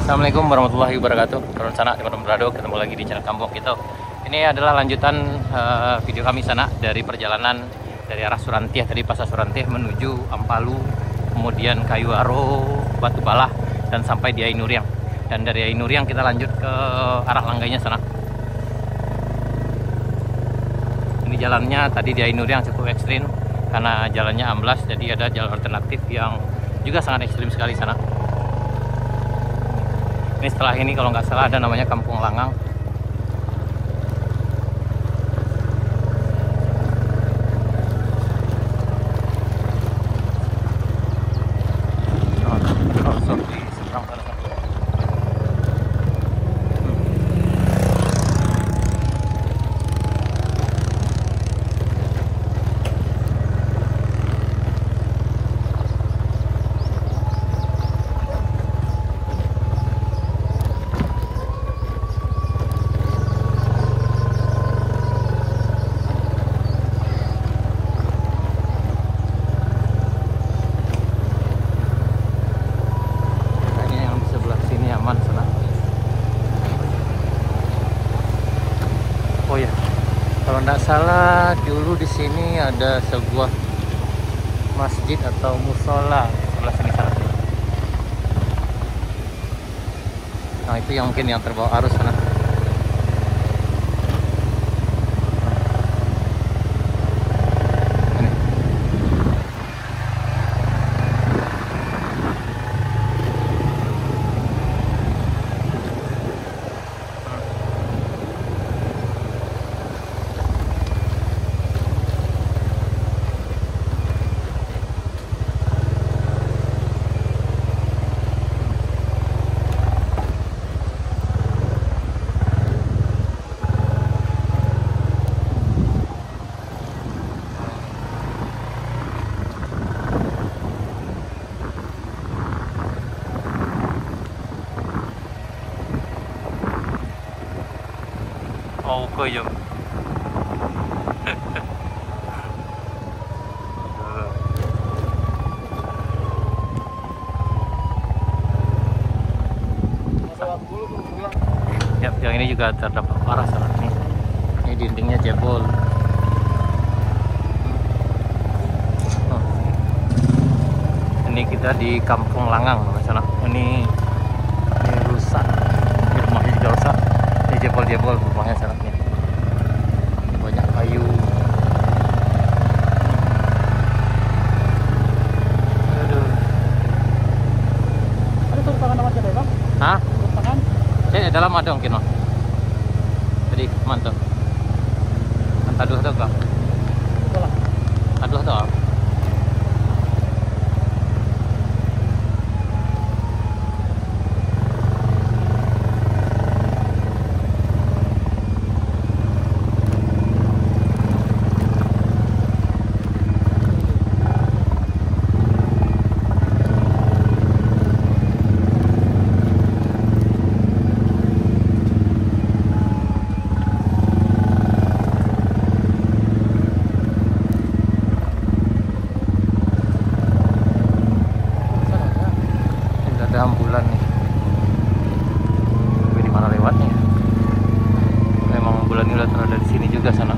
Assalamualaikum warahmatullahi wabarakatuh. Turun sana teman-teman berado, ketemu lagi di channel Kampung kita. Ini adalah lanjutan video kami sana dari perjalanan dari arah Surantiah tadi, Pasar Surantiah menuju Ampalu, kemudian Kayu Aro, Batu Balah, dan sampai di Ainuriang. Dan dari Ainuriang kita lanjut ke arah Langgainya sana. Ini jalannya tadi di Ainuriang cukup ekstrim karena jalannya amblas, jadi ada jalan alternatif yang juga sangat ekstrim sekali sana. Ini setelah ini kalau nggak salah ada namanya Kampung Langang. Oh ya, kalau nggak salah dulu di sini ada sebuah masjid atau musola sebelah sini sana. Nah itu yang mungkin yang terbawa arus sana. Oh, koyo. Yap, yang ini juga terdapat parah salah nih. Ini dindingnya jebol. Ini kita di Kampung Langang sana. Ini rusak. Ini rumahnya juga rusak. Ini jebol-jebol rumahnya sana nih. Banyak kayu. Aduh. Ada turun tangan nama siapa, Bang? Hah? Turun tangan? Di dalam ada mungkin no. Jadi mantap. Aduh tuh kak. Itulah. Aduh tuh. Ada ambulan nih. Tapi di mana lewatnya? Memang ambulan ini udah ada di sini juga sana.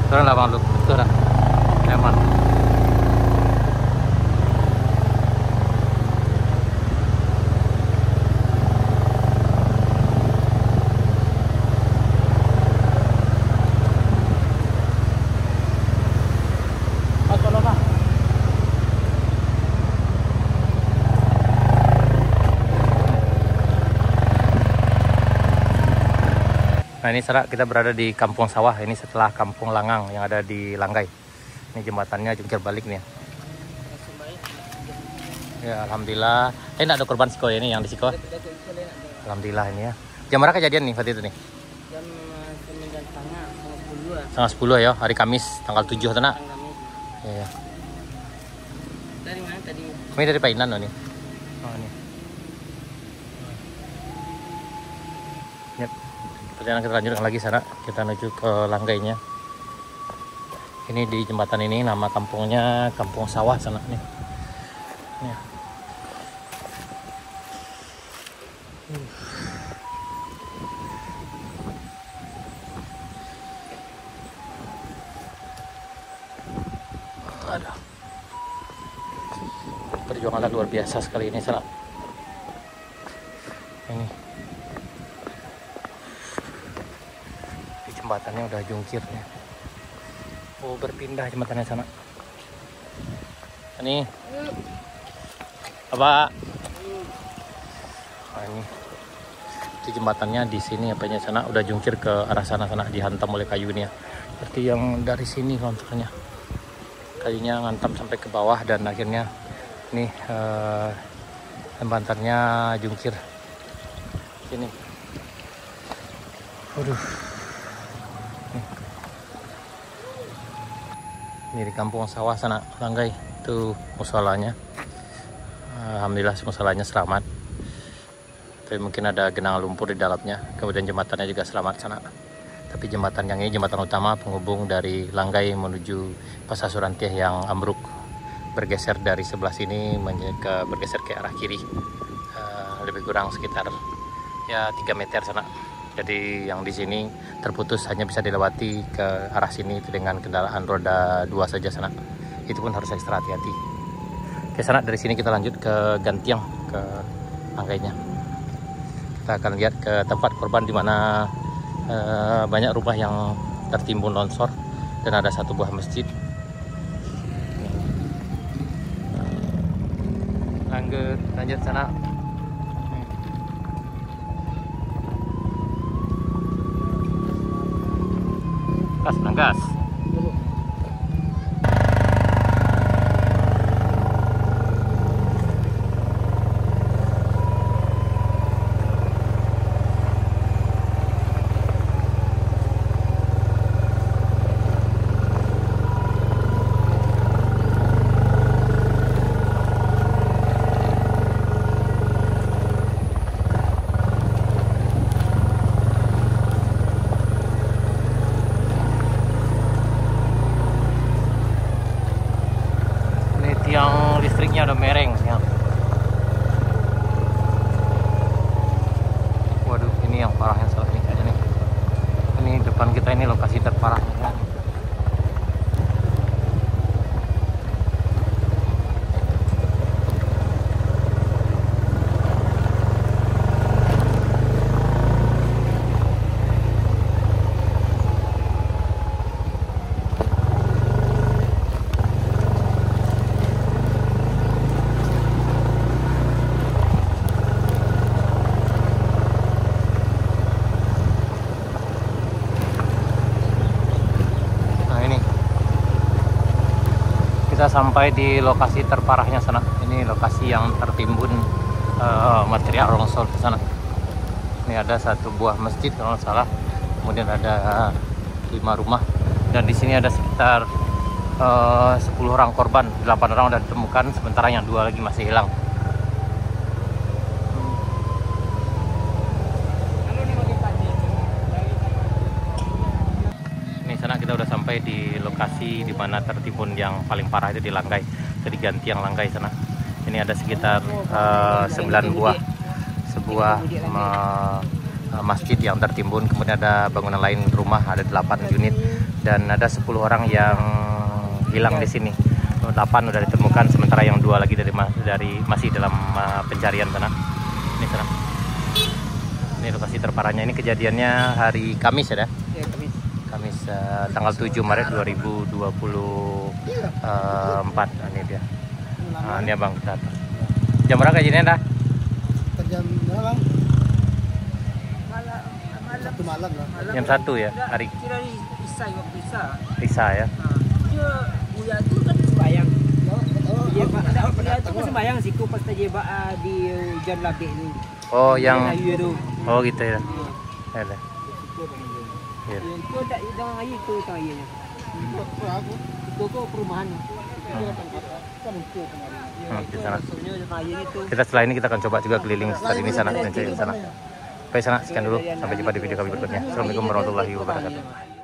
Turun lah bang lu, betul dah. Aman. Mas, tolong Pak. Nah ini Sanak, kita berada di Kampung Sawah. Ini setelah Kampung Langang yang ada di Langgai. Ini jembatannya jungkir balik nih ya. Ya alhamdulillah. Enggak ada korban siko ini yang di siko. Alhamdulillah ini ya. Jam berapa kejadian nih waktu itu nih? Jam 9.30, Setengah 10 ya, hari Kamis tanggal 7 Sanak. Ya. Dari mana tadi? Ini dari Painan loh nih. Oh ini. Yep. Perjalanan kita lanjutkan lagi sana. Kita menuju ke Langgainya. Ini di jembatan ini nama kampungnya Kampung Sawah sana nih. Nih. Aduh. Perjuangan luar biasa sekali ini sana. Ini. Di jembatannya udah jungkir nih. Oh berpindah jembatannya sana. Ini apa? Nah, ini di jembatannya di sini apanya sana udah jungkir ke arah sana dihantam oleh kayu ini ya. Seperti yang dari sini longsornya. Kayunya ngantam sampai ke bawah dan akhirnya nih jembatannya jungkir. Sini. Waduh. Ini di Kampung Sawah sana Langgai itu musolanya. Alhamdulillah musolanya selamat. Tapi mungkin ada genangan lumpur di dalamnya. Kemudian jembatannya juga selamat sana. Tapi jembatan yang ini jembatan utama penghubung dari Langgai menuju Pasar Surantiah yang ambruk, bergeser dari sebelah sini bergeser ke arah kiri. Lebih kurang sekitar ya 3 meter sana. Jadi yang di sini terputus hanya bisa dilewati ke arah sini itu dengan kendaraan roda 2 saja sana. Itu pun harus ekstra hati-hati. Oke sana, dari sini kita lanjut ke Gantiang, ke Langgainya. Kita akan lihat ke tempat korban di mana banyak rumah yang tertimbun longsor dan ada satu buah masjid. Lanjut sana. Gas. Yang listriknya udah mereng ya. Waduh, ini yang parahnya salah ini kayaknya nih. Ini depan kita ini lokasi terparahnya. Kita sampai di lokasi terparahnya sana. Ini lokasi yang tertimbun material longsor di sana. Ini ada satu buah masjid kalau nggak salah. Kemudian ada 5 rumah dan di sini ada sekitar 10 orang korban. 8 orang sudah ditemukan, sementara yang 2 lagi masih hilang. Kita udah sampai di lokasi di mana tertimbun yang paling parah itu di Langgai, jadi Gantiang Langgai sana. Ini ada sekitar 9 buah masjid yang tertimbun, kemudian ada bangunan lain rumah ada 8 unit dan ada 10 orang yang hilang di sini. 8 udah ditemukan, sementara yang 2 lagi masih dalam pencarian sana. Ini sana. Ini lokasi terparahnya. Ini kejadiannya hari Kamis ya, dah? Ya, Kamis. Kamis tanggal 7 Maret 2024. Ini dia. Nah, ini abang kita. Jam berapa kejadiannya dah? Jam berapa? Satu malam lah. Jam 1 ya hari. Kira waktu Isa ya. Dia Buya itu kan sembayang. Dia Buya itu kan sembayang situ pas dia di hujan labik ni. Oh yang Itu. oh gitu ya. Ya dah. Ya. Itu tak dalam air itu tang airnya. Itu kok perumahan. Di sana. Maksudnya dalam air itu. Kita setelah ini kita akan coba juga keliling sekitar ini sana dan cari di sana. Baik sana, sekian dulu. Sampai jumpa di video kami berikutnya. Assalamualaikum warahmatullahi wabarakatuh.